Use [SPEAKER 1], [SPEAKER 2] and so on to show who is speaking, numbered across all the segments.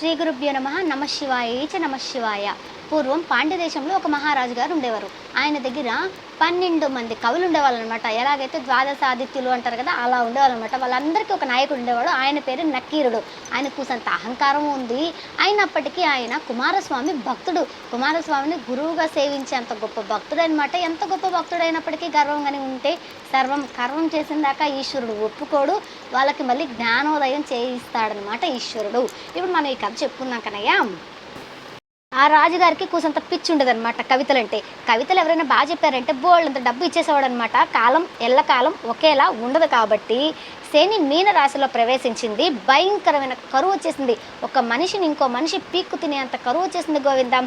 [SPEAKER 1] శ్రీ గురుభ్యో నమః. నమ శివాయ చ నమ శివాయ. పూర్వం పాండ్య దేశంలో ఒక మహారాజు గారు ఉండేవారు. ఆయన దగ్గర 12 మంది కవులు ఉండేవాళ్ళు అనమాట. ఎలాగైతే ద్వాదశాదిత్యులు అంటారు కదా, అలా ఉండేవాళ్ళు అనమాట. వాళ్ళందరికీ ఒక నాయకుడు ఉండేవాడు. ఆయన పేరు నక్కీరుడు. ఆయన కూసంత అహంకారం ఉంది. అయినప్పటికీ ఆయన కుమారస్వామి భక్తుడు. కుమారస్వామిని గురువుగా సేవించేంత గొప్ప భక్తుడు అనమాట. ఎంత గొప్ప భక్తుడైనప్పటికీ గర్వంగానే ఉంటే కర్వం చేసిన దాకా ఈశ్వరుడు ఒప్పుకోడు. వాళ్ళకి మళ్ళీ జ్ఞానోదయం చేయిస్తాడనమాట ఈశ్వరుడు. ఇప్పుడు మనం ఈ కథ చెప్పుకున్నాం కనయ్య. ఆ రాజుగారికి కూసంత పిచ్చి ఉండదు అనమాట కవితలంటే. కవితలు ఎవరైనా బాగా చెప్పారంటే బోళ్ళంత డబ్బు ఇచ్చేసేవాడు అనమాట. కాలం ఎల్లకాలం ఒకేలా ఉండదు కాబట్టి శని మీన రాశిలో ప్రవేశించింది. భయంకరమైన కరువు వచ్చేసింది. ఒక మనిషిని ఇంకో మనిషి పీక్కు తినేంత కరువు వచ్చేసింది గోవిందా.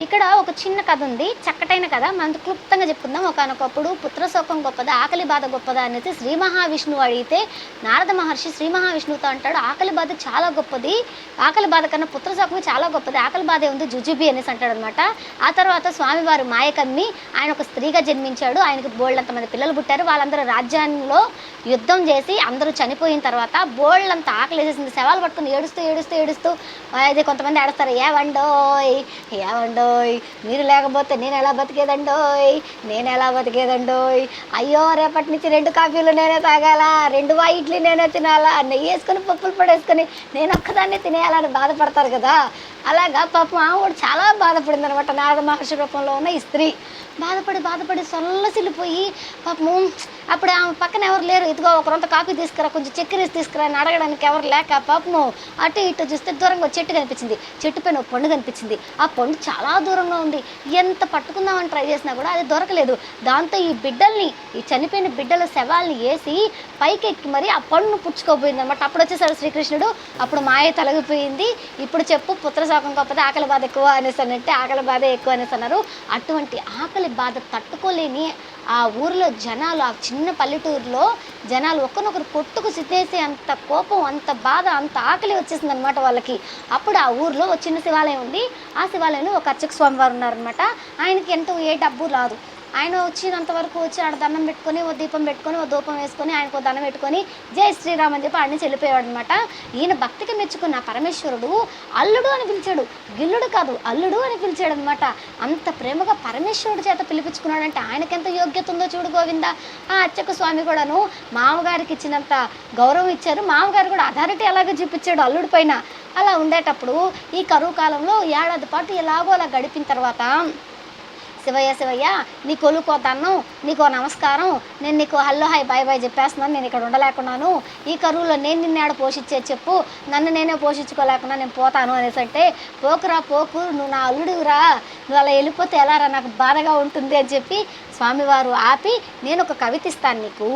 [SPEAKER 1] ఇక్కడ ఒక చిన్న కథ ఉంది, చక్కటైన కథ. మనం క్లుప్తంగా చెప్పుకుందాం. ఒకనొకప్పుడు పుత్రశోకం గొప్పదా, ఆకలి బాధ గొప్పదా అనేది శ్రీ మహావిష్ణువు అడిగితే నారద మహర్షి శ్రీ మహావిష్ణువుతో అంటాడు, ఆకలి బాధ చాలా గొప్పది, ఆకలి బాధ కన్నా పుత్రశోకమే చాలా గొప్పది, ఆకలి బాధ ఉంది జుజుబి అనేసి అంటాడు అనమాట. ఆ తర్వాత స్వామివారు మాయకమ్మి ఆయన ఒక స్త్రీగా జన్మించాడు. ఆయనకు బోళ్ళంతమంది పిల్లలు పుట్టారు. వాళ్ళందరూ రాజ్యాల్లో యుద్ధం చేసి అందరూ చనిపోయిన తర్వాత బోళ్ళంత ఆకలి వేసేసింది. శవాలు పట్టుకుని ఏడుస్తూ ఏడుస్తూ ఏడుస్తూ ఇది కొంతమంది ఏడుస్తారు, ఏవండోయ్ ఏవండోయ్ మీరు లేకపోతే నేను ఎలా బతికేదండోయ్, నేను ఎలా బతికేదండోయ్, అయ్యో రేపటి నుంచి 2 కాఫీలు నేనే తాగాల, 2 ఇడ్లీ నేనే తినాలా, నెయ్యి వేసుకొని పప్పులు పడేసుకొని నేను ఒక్కదాన్నే తినేయాలని బాధపడతారు కదా. అలాగా పాపం ఆవిడ చాలా బాధపడింది అనమాట. నారద మహర్షి రూపంలో ఉన్న ఈ స్త్రీ బాధపడి సొల్లసిల్లిపోయి పాపము అప్పుడు ఆమె పక్కన ఎవరు లేరు. ఇదిగో ఒకరంత కాఫీ తీసుకురా, కొంచెం చక్కెర తీసుకురా అని అడగడానికి ఎవరు లేక పాపము అటు ఇటు చూస్తే దూరంగా చెట్టు కనిపించింది. చెట్టు పైన ఒక పండు కనిపించింది. ఆ పండు చాలా దూరంగా ఉంది. ఎంత పట్టుకుందామని ట్రై చేసినా కూడా అది దొరకలేదు. దాంతో ఈ చనిపోయిన బిడ్డల శవాల్ని వేసి పైకి ఎక్కి మరి ఆ పండును పుచ్చుకోపోయింది అనమాట. అప్పుడు వచ్చేసాడు శ్రీకృష్ణుడు. అప్పుడు మాయ తొలగిపోయింది. ఇప్పుడు చెప్పు పుత్రశోకం గొప్పది, ఆకలి బాధ ఎక్కువ అనేసి అనంటే ఆకలి బాధ ఎక్కువ అనేసి అన్నారు. అటువంటి ఆకలి బాధ తట్టుకోలేని ఆ ఊరిలో జనాలు, ఆ చిన్న పల్లెటూరులో జనాలు ఒకరినొకరు కొట్టుకు సిద్ధేసే అంత కోపం, అంత బాధ, అంత ఆకలి వచ్చేసింది అనమాట వాళ్ళకి. అప్పుడు ఆ ఊరిలో ఒక చిన్న శివాలయం ఉంది. ఆ శివాలయంలో ఒక అర్చక స్వామి వారు ఉన్నారనమాట. ఆయనకి ఎంతో ఏ డబ్బు రాదు. ఆయన వచ్చినంత వరకు వచ్చి ఆడ దండం పెట్టుకొని, ఓ దీపం పెట్టుకొని, ఓ ధూపం వేసుకొని, ఆయనకు దండం పెట్టుకొని జై శ్రీరామ్ అని చెప్పి ఆడిని వెళ్ళిపోయాడు అనమాట. ఈయన భక్తికి మెచ్చుకున్న పరమేశ్వరుడు అల్లుడు అని పిలిచాడు. గిల్లుడు కాదు, అల్లుడు అని పిలిచాడు అనమాట. అంత ప్రేమగా పరమేశ్వరుడు చేత పిలిపించుకున్నాడంటే ఆయనకెంత యోగ్యత ఉందో చూడు గోవిందా. ఆ అర్చక స్వామి కూడాను మామగారికి ఇచ్చినంత గౌరవం ఇచ్చారు. మామగారు కూడా అథారిటీ అలాగే చూపించాడు అల్లుడి పైన. అలా ఉండేటప్పుడు ఈ కరువు కాలంలో ఏడాది పాటు ఎలాగో అలా గడిపిన తర్వాత శివయ్య నీ కొలుకోతాను, నీకో నమస్కారం, నేను నీకు హల్లో హాయ్ బాయ్ బాయ్ చెప్పేస్తున్నాను, నేను ఇక్కడ ఉండలేకున్నాను, ఈ కరువులో నేను నిన్నేడ పోషించే చెప్పు, నన్ను నేనే పోషించుకోలేకున్నా నేను పోతాను అనేసి అంటే, పోకురా పోకు, నువ్వు నా అల్లుడురా, నువ్వు అలా వెళ్ళిపోతే ఎలారా, నాకు బాధగా ఉంటుంది అని చెప్పి స్వామివారు ఆపి, నేను ఒక కవిత ఇస్తాను నీకు,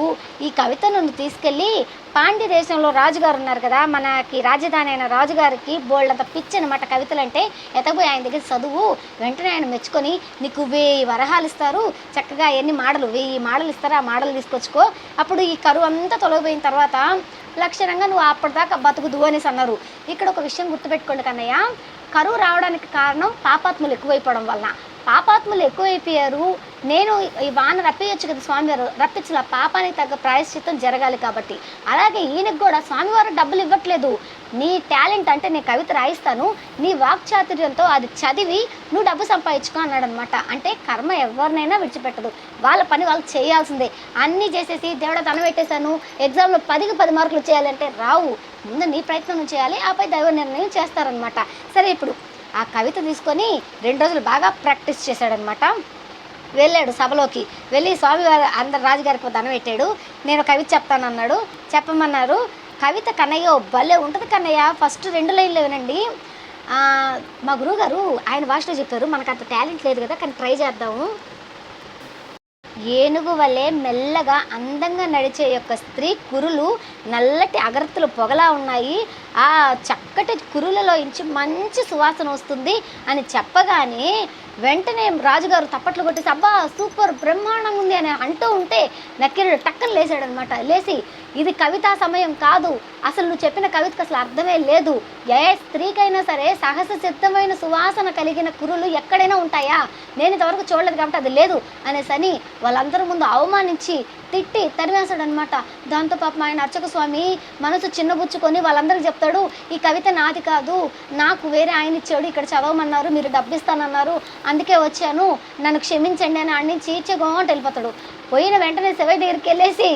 [SPEAKER 1] ఈ కవితను నువ్వు తీసుకెళ్ళి పాండ్య దేశంలో రాజుగారు ఉన్నారు కదా, మనకి రాజధాని అయిన రాజుగారికి బోల్డంత పిచ్చి అనమాట కవితలు అంటే. ఎతకపోయి ఆయన దగ్గర చదువు, వెంటనే ఆయన మెచ్చుకొని నీకు 1000 వరహాలు ఇస్తారు, చక్కగా ఎన్ని మాడలు 1000 మాడలు ఇస్తారు, ఆ మాడలు తీసుకొచ్చుకో, అప్పుడు ఈ కరువు అంతా తొలగిపోయిన తర్వాత లక్షణంగా నువ్వు అప్పటిదాకా బతుకుదు అనేసి అన్నారు. ఇక్కడ ఒక విషయం గుర్తుపెట్టుకోండి కన్నయ్య, కరువు రావడానికి కారణం పాపాత్ములు ఎక్కువైపోవడం వలన. పాపాత్ములు ఎక్కువైపోయారు. నేను ఈ వాన రప్పించచ్చు కదా స్వామివారు, రప్పించాల పాపానికి తగ్గ ప్రాయశ్చిత్తం జరగాలి కాబట్టి. అలాగే ఈయనకు కూడా స్వామివారు డబ్బులు ఇవ్వట్లేదు. నీ టాలెంట్ అంటే నేను కవిత రాయిస్తాను, నీ వాక్చాతుర్యంతో అది చదివి నువ్వు డబ్బు సంపాదించుకో అన్నాడు అనమాట. అంటే కర్మ ఎవరినైనా విడిచిపెట్టదు, వాళ్ళ పని వాళ్ళు చేయాల్సిందే. అన్నీ చేసేసి దేవుడా దండం పెట్టేశాను, ఎగ్జామ్లో 10కి 10 మార్కులు చేయాలంటే రావు. ముందు నీ ప్రయత్నం చేయాలి, ఆపై దైవ నిర్ణయం చేస్తారనమాట. సరే, ఇప్పుడు ఆ కవిత తీసుకొని 2 రోజులు బాగా ప్రాక్టీస్ చేశాడనమాట. వెళ్ళాడు సభలోకి. వెళ్ళి స్వామివారు అందరు రాజుగారికి దండం పెట్టాడు. నేను కవిత చెప్తానన్నాడు. చెప్పమన్నారు. కవిత కన్నయ్య భలే ఉంటుంది కన్నయ్య. ఫస్ట్ 2 లైన్లు వినండి. మా గురువుగారు ఆయన భాషలో చెప్పారు, మనకు అంత టాలెంట్ లేదు కదా, కానీ ట్రై చేద్దాము. ఏనుగు వలె మెల్లగా అందంగా నడిచే యొక్క స్త్రీ కురులు నల్లటి అగరత్తులు పొగలా ఉన్నాయి, ఆ చక్కటి కురులలో నుంచి మంచి సువాసన వస్తుంది అని చెప్పగానే వెంటనే రాజుగారు తప్పట్లు కొట్టేసి అబ్బా సూపర్ బ్రహ్మాండంగా ఉంది అని అంటూ ఉంటే నక్కీరుడు టక్కన లేచాడనమాట. లేచి ఇది కవితా సమయం కాదు, అసలు నువ్వు చెప్పిన కవితకు అసలు అర్థమే లేదు. ఏ స్త్రీకైనా సరే సహజ సిద్ధమైన సువాసన కలిగిన కురులు ఎక్కడైనా ఉంటాయా? నేను ఇంతవరకు చూడలేదు కాబట్టి అది లేదు అనేసని వాళ్ళందరి ముందు అవమానించి తిట్టి తరివేశాడు అనమాట. దాంతో పాపం ఆయన అర్చక స్వామి మనసు చిన్నబుచ్చుకొని వాళ్ళందరికీ చెప్తాడు, ఈ కవిత నాది కాదు, నాకు వేరే ఆయన ఇచ్చాడు, ఇక్కడ చదవమన్నారు, మీరు డబ్బిస్తానన్నారు, అందుకే వచ్చాను, నన్ను క్షమించండి అని ఆడి నుంచి చీచగోంట వెళ్ళిపోతాడు. పోయిన వెంటనే శివయ్య దగ్గరికి వెళ్ళేసి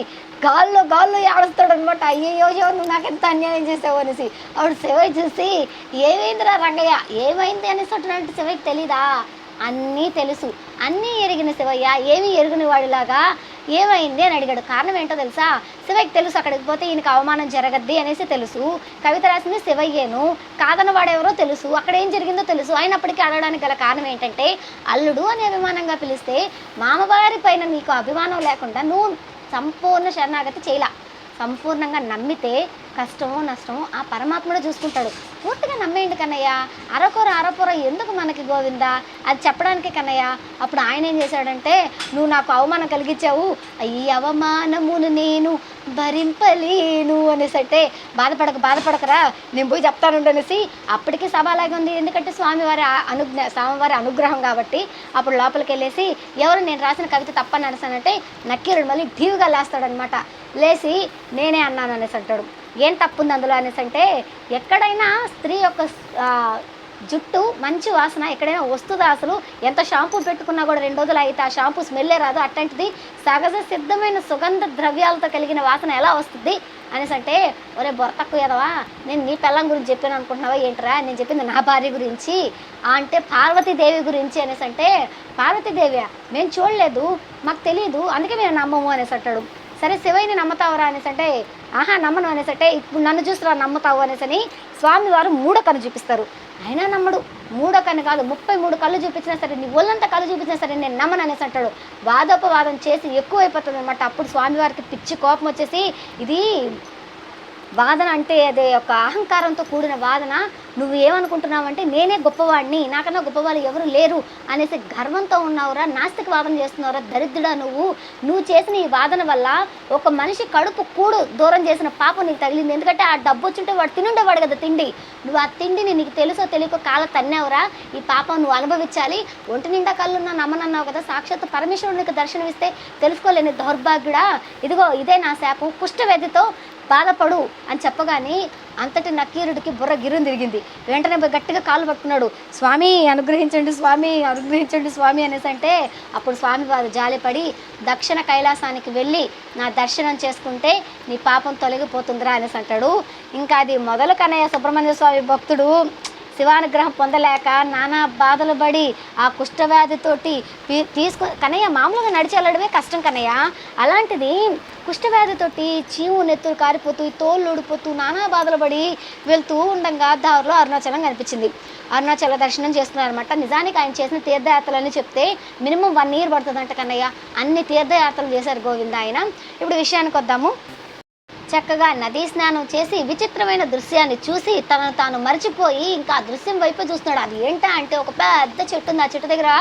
[SPEAKER 1] గాల్లో ఏడుస్తాడు అనమాట. అయ్యో నువ్వు నాకు ఎంత అన్యాయం చేసావు అనేసి. అప్పుడు శివయ్య చూసి ఏమైందిరా రంగయ్య, ఏమైంది అనేసి అంటున్నట్టు శివయ్యకి తెలీదా? అన్నీ తెలుసు, అన్నీ ఎరిగిన శివయ్య ఏమీ ఎరుగని వాడిలాగా ఏమైంది అని అడిగాడు. కారణం ఏంటో తెలుసా? శివయ్యకి తెలుసు అక్కడికి పోతే ఈయనకి అవమానం జరగద్ది అనేసి తెలుసు. కవిత రాసింది శివయ్యేను, కాదన్న వాడెవరో తెలుసు, అక్కడ ఏం జరిగిందో తెలుసు. అయినప్పటికీ అడగడానికి గల కారణం ఏంటంటే అల్లుడు అని అభిమానంగా పిలిస్తే మామవారి పైన నీకు అభిమానం లేకుండా నువ్వు సంపూర్ణ శరణాగతి చేయలా. సంపూర్ణంగా నమ్మితే కష్టమో నష్టమో ఆ పరమాత్ముడే చూసుకుంటాడు. పూర్తిగా నమ్మేయండి కన్నయ్య, అరకొర ఎందుకు మనకి గోవిందా అది చెప్పడానికి కన్నయ్య. అప్పుడు ఆయన ఏం చేశాడంటే, నువ్వు నాకు అవమానం కలిగించావు, ఈ అవమానమును నేను భరింపలేను అనేసంటే, బాధపడకరా నేను పోయి చెప్తానుండు అనేసి. అప్పటికీ సభ అలాగే ఉంది, ఎందుకంటే స్వామివారి అనుగ్రహం కాబట్టి. అప్పుడు లోపలికి వెళ్ళేసి ఎవరు నేను రాసిన కవిత తప్పని అనేసానంటే నక్కీరుడు మళ్ళీ ఢీవుగా లేస్తాడనమాట. లేచి నేనే అన్నాను అనేసి అంటాడు. ఏం తప్పుంది అందులో అనేసి అంటే, ఎక్కడైనా స్త్రీ యొక్క జుట్టు మంచి వాసన ఎక్కడైనా వస్తుందా? అసలు ఎంత షాంపూ పెట్టుకున్నా కూడా 2 రోజులు అయితే ఆ షాంపూ స్మెల్లే రాదు, అట్లాంటిది సహజ సిద్ధమైన సుగంధ ద్రవ్యాలతో కలిగిన వాసన ఎలా వస్తుంది అనేసి అంటే, ఒరే బొరతక్కు ఎదవా, నేను నీ పిల్లం గురించి చెప్పాను అనుకుంటున్నావా ఏంట్రా? నేను చెప్పింది నా భార్య గురించి, అంటే పార్వతీదేవి గురించి అనేసి అంటే, పార్వతీదేవియా మేము చూడలేదు, మాకు తెలియదు, అందుకే మేము నమ్మము అనేసి అంటాడు. సరే శివయ్యని నమ్ముతావురా అనేసి అంటే, ఆహా నమ్మను అనేసి అంటే, ఇప్పుడు నన్ను చూసిరా నమ్ముతావు అనేసి అని స్వామివారు 3వ కన్ను చూపిస్తారు. అయినా నమ్మడు. 3వ కన్ను కాదు 33 కళ్ళు చూపించినా సరే, నీ ఒళ్ళంతా కళ్ళు చూపించినా సరే నేను నమ్మను అనేసి అంటాడు. వాదోపవాదం చేసి ఎక్కువైపోతుంది అనమాట. అప్పుడు స్వామివారికి పిచ్చి కోపం వచ్చేసి, ఇది వాదన అంటే అదే ఒక అహంకారంతో కూడిన వాదన, నువ్వు ఏమనుకుంటున్నావంటే నేనే గొప్పవాడిని, నాకన్నా గొప్పవాళ్ళు ఎవరు లేరు అనేసి గర్వంతో ఉన్నావురా, నాస్తిక వాదన చేస్తున్నావురా, దరిద్రుడా నువ్వు చేసిన ఈ వాదన వల్ల ఒక మనిషి కడుపు కూడు దూరం చేసిన పాపం నీకు తగిలింది. ఎందుకంటే ఆ డబ్బు వచ్చింటే వాడు తినుండేవాడు కదా తిండి, నువ్వు ఆ తిండిని నీకు తెలుసో తెలియకో కాళ్ళ తన్నావురా, ఈ పాపం నువ్వు అనుభవించాలి. ఒంటి నిండా కళ్ళున్నా నమ్మనన్నావు కదా, సాక్షాత్ పరమేశ్వరుడు నీకు దర్శనమిస్తే తెలుసుకోలేని దౌర్భాగ్యుడా, ఇదిగో ఇదే నా శాపం, కుష్ఠవ్యాధితో బాధపడు అని చెప్పగానే అంతటి నక్కీరుడికి బుర్ర గిరుని తిరిగింది. వెంటనే గట్టిగా కాళ్ళు పట్టుకున్నాడు, స్వామి అనుగ్రహించండి స్వామి అనేసి అంటే, అప్పుడు స్వామివారు జాలిపడి దక్షిణ కైలాసానికి వెళ్ళి నా దర్శనం చేసుకుంటే నీ పాపం తొలగిపోతుందిరా అనేసి అంటాడు. ఇంకా అది మొదలు కన్నయ్య సుబ్రహ్మణ్య స్వామి భక్తుడు శివానుగ్రహం పొందలేక నానా బాధలు పడి ఆ కుష్ఠవ్యాధితోటి కన్నయ్య మామూలుగా నడిచి వెళ్ళడమే కష్టం కన్నయ్య, అలాంటిది కుష్ఠవ్యాధితోటి చీము నెత్తులు కారిపోతూ తోళ్ళు ఊడిపోతూ నానా బాధలు పడి వెళ్తూ ఉండగా దారిలో అరుణాచలం కనిపించింది. అరుణాచల దర్శనం చేసుకున్నారనమాట. నిజానికి ఆయన చేసిన తీర్థయాత్రలని చెప్తే మినిమం 1 year పడుతుందంట కన్నయ్య. అన్ని తీర్థయాత్రలు చేశారు గోవింద ఆయన. ఇప్పుడు విషయానికి వద్దాము. చక్కగా నదీ స్నానం చేసి విచిత్రమైన దృశ్యాన్ని చూసి తనను తాను మర్చిపోయి ఇంకా ఆ దృశ్యం వైపు చూస్తున్నాడు. అది ఏంటా అంటే, ఒక పెద్ద చెట్టు ఉంది, ఆ చెట్టు దగ్గర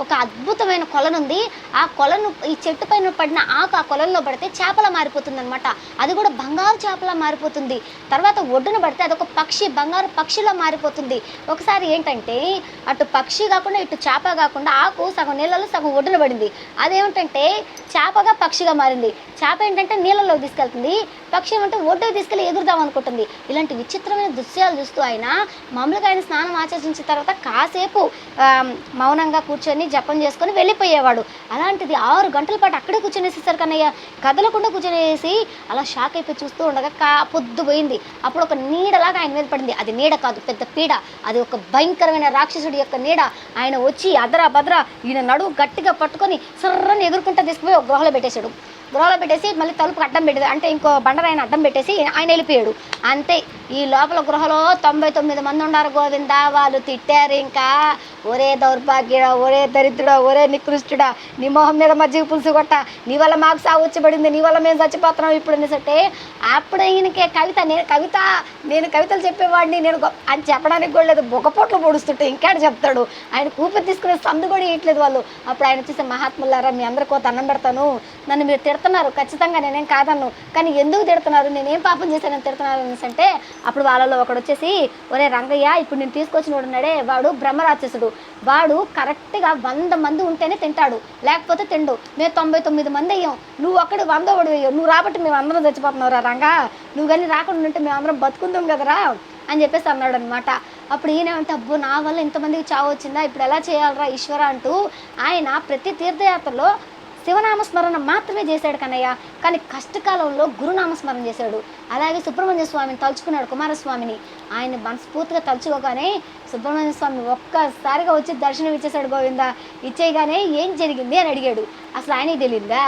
[SPEAKER 1] ఒక అద్భుతమైన కొలనుంది. ఆ కొలను ఈ చెట్టు పైన పడిన ఆకు ఆ కొలంలో పడితే చేపలా మారిపోతుంది అనమాట. అది కూడా బంగారు చేపలా మారిపోతుంది. తర్వాత ఒడ్డున పడితే అదొక పక్షి, బంగారు పక్షిలా మారిపోతుంది. ఒకసారి ఏంటంటే అటు పక్షి కాకుండా ఇటు చేప కాకుండా ఆకు సగం నీళ్ళలో సగం ఒడ్డున పడింది. అదేమిటంటే చేపగా పక్షిగా మారింది. చేప ఏంటంటే నీళ్ళలోకి తీసుకెళ్తుంది, పక్షి ఏమంటే ఒడ్డుకు తీసుకెళ్ళి ఎగురుదాం అనుకుంటుంది. ఇలాంటి విచిత్రమైన దృశ్యాలు చూస్తూ మామూలుగా ఆయన స్నానం ఆచరించిన తర్వాత కాసేపు మౌనంగా కూర్చొని జపం చేసుకొని వెళ్ళిపోయేవాడు. అలాంటిది 6 గంటల పాటు అక్కడే కూర్చొనేసేసారు కన్నయ్య. కదలకుండా కూర్చొనేసి అలా షాక్ అయిపోయి చూస్తూ ఉండగా పొద్దు పోయింది. అప్పుడు ఒక నీడలాగా ఆయన మీద పడింది. అది నీడ కాదు, పెద్ద పీడ. అది ఒక భయంకరమైన రాక్షసుడి యొక్క నీడ. ఆయన వచ్చి అదరా భద్ర ఈయన నడువు గట్టిగా పట్టుకొని సర్రని ఎగురుకుంటా తీసుకుపోయి ఒక గృహలో పెట్టేశాడు. గృహలో పెట్టేసి మళ్ళీ తలుపుకి అడ్డం పెట్టేది, అంటే ఇంకో బండరాయిని అడ్డం పెట్టేసి ఆయన వెళ్ళిపోయాడు. అంతే. ఈ లోపల గృహలో 99 మంది ఉన్నారు గోవింద. వాళ్ళు తిట్టారు ఇంకా, ఒరే దౌర్భాగ్యుడా, ఒరే దరిద్రుడా, ఒరే నికృష్టుడా, నీ మొహం మీద మజ్జిగ పులుసు కొట్ట, నీ వల్ల మాకు సాగు వచ్చబడింది, నీ వల్ల మేము చచ్చిపోతున్నాం ఇప్పుడు అనేసంటే, అప్పుడు ఈయనకే నేను కవితలు చెప్పేవాడిని నేను అని చెప్పడానికి కూడా లేదు. బొగ్గపోట్లు పొడుస్తుంటే ఇంకాడ చెప్తాడు. ఆయన కూపి తీసుకునే సందు కూడా ఇయట్లేదు వాళ్ళు. అప్పుడు ఆయన వచ్చేసి, మహాత్ములారా మీ అందరికీ దండం పెడతాను, నన్ను మీరు తిడుతున్నారు ఖచ్చితంగా, నేనేం కాదన్ను. కానీ ఎందుకు తిడుతున్నారు, నేనేం పాపం చేశానని తిడుతున్నారు అనేసి అంటే అప్పుడు వాళ్ళలో ఒకడు వచ్చేసి, ఒరే రంగయ్య, ఇప్పుడు నేను తీసుకొచ్చిన వాడు ఉన్నాడే వాడు బ్రహ్మరాక్షసుడు. వాడు కరెక్ట్గా 100 మంది ఉంటేనే తింటాడు, లేకపోతే తిండు. మేము 99 మంది అయ్యాం, నువ్వు ఒక్కడు 100 వేయవు. నువ్వు రాబట్టి మేము అందరం చచ్చిపోతున్నావురా రంగా, నువ్వు కానీ రాకుండా ఉంటే మేము అందరం బతుకుందాం కదరా అని చెప్పేసి అన్నాడు అనమాట. అప్పుడు ఈయనేమంటే, అబ్బో నా వల్ల ఇంతమందికి చావు వచ్చిందా, ఇప్పుడు ఎలా చేయాలరా ఈశ్వర అంటూ ఆయన ప్రతి తీర్థయాత్రలో శివనామస్మరణ మాత్రమే చేశాడు కన్నయ్య. కానీ కష్టకాలంలో గురునామస్మరణ చేశాడు. అలాగే సుబ్రహ్మణ్య స్వామిని తలుచుకున్నాడు, కుమారస్వామిని. ఆయన మనస్ఫూర్తిగా తలుచుకోగానే సుబ్రహ్మణ్య స్వామి ఒక్కసారిగా వచ్చి దర్శనం ఇచ్చేశాడు. గోవింద ఇచ్చేయగానే ఏం జరిగింది అని అడిగాడు. అసలు ఆయనకి తెలియదా,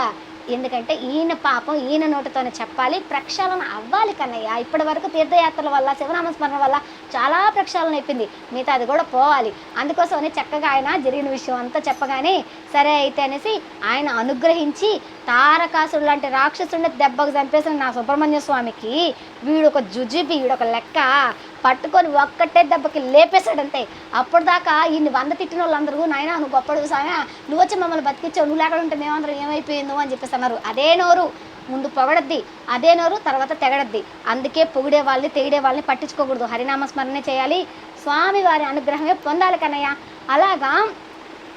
[SPEAKER 1] ఎందుకంటే ఈయన పాపం ఈయన నోటితోనే చెప్పాలి, ప్రక్షాళన అవ్వాలి కన్నయ్య. ఇప్పటి వరకు తీర్థయాత్రల వల్ల శివనామస్మరణ వల్ల చాలా ప్రక్షాళన అయిపోయింది, మిగతా అది కూడా పోవాలి. అందుకోసమని చక్కగా ఆయన జరిగిన విషయం అంతా చెప్పగానే సరే అయితే అనేసి ఆయన అనుగ్రహించి తారకాసుడు లాంటి రాక్షసుడిని దెబ్బకు చంపేసిన నా సుబ్రహ్మణ్య స్వామికి వీడొక జుజుబి, వీడొక లెక్క పట్టుకొని ఒక్కటే దెబ్బకి లేపేశాడంతే. అప్పటిదాకా ఈయన్ని 100 తిట్టిన వాళ్ళందరూ, నాయన నువ్వు గొప్పడు సామె, నువ్వు వచ్చి మమ్మల్ని బతికించావు, నువ్వు లేకుండా ఉంటే మేమందరం ఏమైపోయిందో అని చెప్పేసి అన్నారు. అదే నోరు ముందు పొగడద్ది, అదే నోరు తర్వాత తెగడద్ది. అందుకే పొగిడే వాళ్ళని తెగిడే వాళ్ళని పట్టించుకోకూడదు, హరినామస్మరణే చేయాలి, స్వామి వారి అనుగ్రహమే పొందాలి కన్నయ్య. అలాగా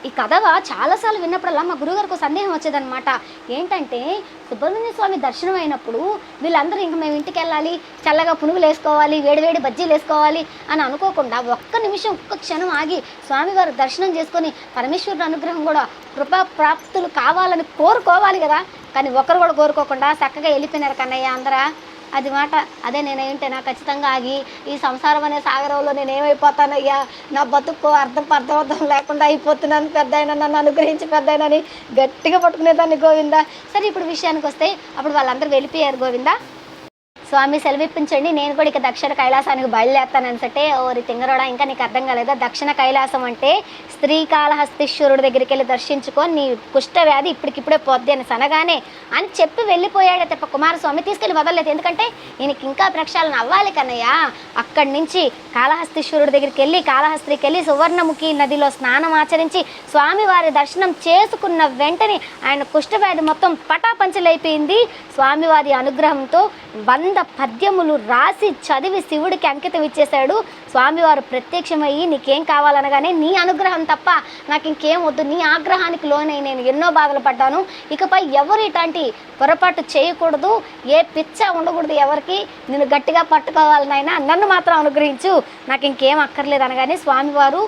[SPEAKER 1] ఈ కథ చాలాసార్లు విన్నప్పుడల్లా మా గురుగారికి సందేహం వచ్చేదనమాట. ఏంటంటే సుబ్రహ్మణ్య స్వామి దర్శనం అయినప్పుడు వీళ్ళందరూ ఇంక మేము ఇంటికి వెళ్ళాలి, చల్లగా పునుగులు వేసుకోవాలి, వేడివేడి బజ్జీలు వేసుకోవాలి అని అనుకోకుండా ఒక్క నిమిషం ఒక్క క్షణం ఆగి స్వామివారి దర్శనం చేసుకొని పరమేశ్వరుడు అనుగ్రహం కూడా కృపా ప్రాప్తులు కావాలని కోరుకోవాలి కదా. కానీ ఒకరు కూడా కోరుకోకుండా చక్కగా వెళ్ళిపోయినారు కన్నయ్య అందరా. అది మాట అదే నేనేంటేనా ఖచ్చితంగా ఆగి ఈ సంసారం అనే సాగరంలో నేనేమైపోతానయ్యా, నా బతుకు అర్థం లేకుండా అయిపోతున్నాను, పెద్దాయన నన్ను అనుగ్రహించి పెద్దాయనని గట్టిగా పట్టుకునేదాన్ని గోవిందా. సరే ఇప్పుడు విషయానికి వస్తే అప్పుడు వాళ్ళందరూ వెళ్ళిపోయారు గోవిందా. స్వామి సెలవిప్పించండి, నేను కూడా ఇక దక్షిణ కైలాసానికి బయలుదేరుతానని సటే. ఓరి తింగరోడా, ఇంకా నీకు అర్థం కాలేదా, దక్షిణ కైలాసం అంటే శ్రీకాళహస్తీశ్వరుడి దగ్గరికి వెళ్ళి దర్శించుకొని నీ కుష్ఠవ్యాధి ఇప్పటికిప్పుడే పోద్ది అని అనగానే అని చెప్పి వెళ్ళిపోయాడే తప్ప కుమారస్వామి తీసుకెళ్ళి వదలలేదు. ఎందుకంటే ఈయనకి ఇంకా ప్రక్షాళన అవ్వాలి కన్నయ్య. అక్కడి నుంచి కాళహస్తీశ్వరుడి దగ్గరికి వెళ్ళి కాళహస్త్రికి వెళ్ళి సువర్ణముఖి నదిలో స్నానం ఆచరించి స్వామివారి దర్శనం చేసుకున్న వెంటనే ఆయన కుష్ఠవ్యాధి మొత్తం పటాపంచలైపోయింది. స్వామివారి అనుగ్రహంతో 100 పద్యములు రాసి చదివి శివుడికి అంకితం ఇచ్చేశాడు. స్వామివారు ప్రత్యక్షమయ్యి నీకేం కావాలనగానే నీ అనుగ్రహం తప్ప నాకు ఇంకేం వద్దు, నీ ఆగ్రహానికి లోనై నేను ఎన్నో బాధలు పడ్డాను, ఇకపై ఎవరు ఇట్లాంటి పొరపాటు చేయకూడదు, ఏ పిచ్చ ఉండకూడదు ఎవరికి, నేను గట్టిగా పట్టుకోవాలనైనా నన్ను మాత్రం అనుగ్రహించు, నాకు ఇంకేం అక్కర్లేదు అనగానే స్వామివారు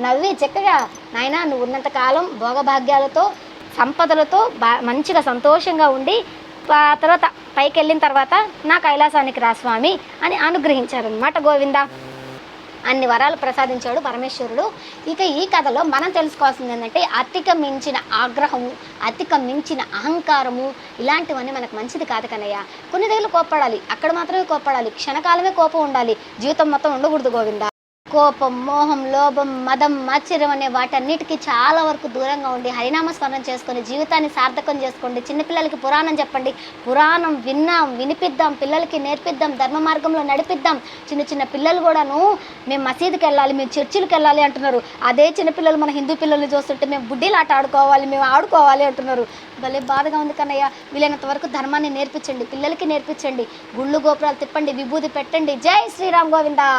[SPEAKER 1] నవ్వి చక్కగా, నాయన నువ్వు ఉన్నంతకాలం భోగభాగ్యాలతో సంపదలతో మంచిగా సంతోషంగా ఉండి తర్వాత పైకి వెళ్ళిన తర్వాత నా కైలాసానికి రా స్వామి అని అనుగ్రహించారనమాట గోవింద. అన్ని వరాలు ప్రసాదించాడు పరమేశ్వరుడు. ఇక ఈ కథలో మనం తెలుసుకోవాల్సింది ఏంటంటే అతిక మించిన ఆగ్రహము, అతిక మించిన అహంకారము ఇలాంటివన్నీ మనకు మంచిది కాదు కన్నయ్య. కొన్ని దగ్గర కోప్పడాలి, అక్కడ మాత్రమే కోప్పడాలి, క్షణకాలమే కోపం ఉండాలి, జీవితం మొత్తం ఉండకూడదు గోవింద. కోపం, మోహం, లోభం, మదం, ఆశ్చర్యం అనే వాటన్నిటికీ చాలా వరకు దూరంగా ఉండి హరినామస్మరణ చేసుకొని జీవితాన్ని సార్థకం చేసుకోండి. చిన్నపిల్లలకి పురాణం చెప్పండి, పురాణం వినిపిద్దాం, పిల్లలకి నేర్పిద్దాం, ధర్మ మార్గంలో నడిపిద్దాం. చిన్న పిల్లలు కూడాను మేము మసీదుకి వెళ్ళాలి, మేము చర్చిలకు వెళ్ళాలి అంటున్నారు. అదే చిన్నపిల్లలు మన హిందూ పిల్లల్ని చూస్తుంటే మేము బుడ్డీలాట ఆడుకోవాలి, మేము ఆడుకోవాలి అంటున్నారు. భలే బాధగా ఉంది కన్నయ్య. వీలైనంత వరకు ధర్మాన్ని నేర్పించండి, పిల్లలకి నేర్పించండి, గుళ్ళు గోపురాలు తిప్పండి, విభూది పెట్టండి. జై శ్రీరామ్ గోవిందా.